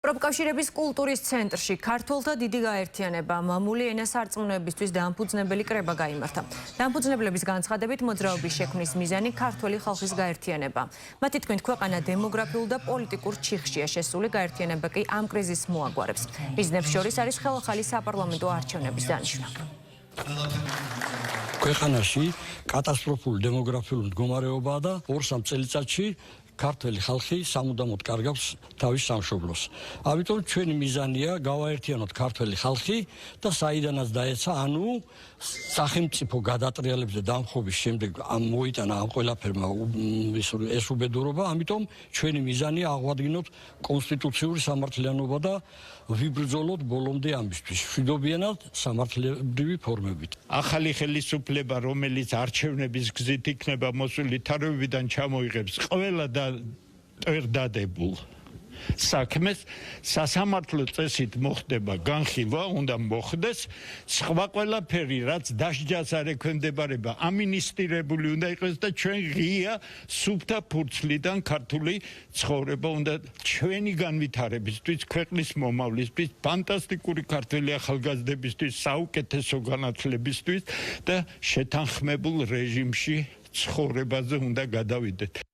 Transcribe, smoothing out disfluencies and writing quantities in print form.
პროფკავშირების კულტურის ცენტრში ქართველთა დიდი გაერთიანება მამული ენას არწმუნოებისთვის დამფუძნებელი კრება გაიმართა. დამფუძნებლების განცხადებით მოძრაობის შექმნის მიზანი ქართველი ხალხის გაერთიანება. მათი თქმით, ქვეყანა დემოგრაფიულ და პოლიტიკურ ჩიხშია შესული, გაერთიანება კი ამ კრიზისს მოაგვარებს. მიზნებს შორის არის ხელახალი საპარლამენტო არჩევნების დანიშვნა. ქვეყანაში კატასტროფული დემოგრაფიული მდგომარეობაა და 2-3 წელიწადში ქართველი ხალხი სამუდამოდ კარგავს თავის სამშობლოს. ამიტომ ჩვენი მიზანია გავაერთიანოთ ქართველი ხალხი და საიდანაც დაეცა, ანუ სახელმწიფო გადატრიალებზე დამხობის შემდეგ მოიტანა ამ ყველაფერმა ეს უბედურობა, ამიტომ ჩვენი მიზანია აღვადგინოთ კონსტიტუციური სამართლიანობა და ვიბრძოლოთ ბოლომდე ამისთვის, მშვიდობიანად სამართლებრივი ფორმებით. ახალი ხელისუფლება, რომელიც არჩევნების გზით იქნება მოსული, თაროებიდან ჩამოიღებს ყველა და ერთადებულ საქმეს, სასამართლო წესით მოხდება განხილვა, უნდა მოხდეს, სხვა ყველაფერი, რაც დასჯას არ ექვემდებარება, ამინისტირებული უნდა იყოს და ჩვენ ღია სუფთა ფურცლიდან ქართული ცხოვრება უნდა ჩვენი განვითარებისთვის, ქვეყნის მომავლისთვის, ფანტასტიკური ქართველი ახალგაზრდებისთვის, საუკეთესო განათლებისთვის და შეთანხმებულ რეჟიმში ცხოვრებაზე უნდა გადავიდეთ.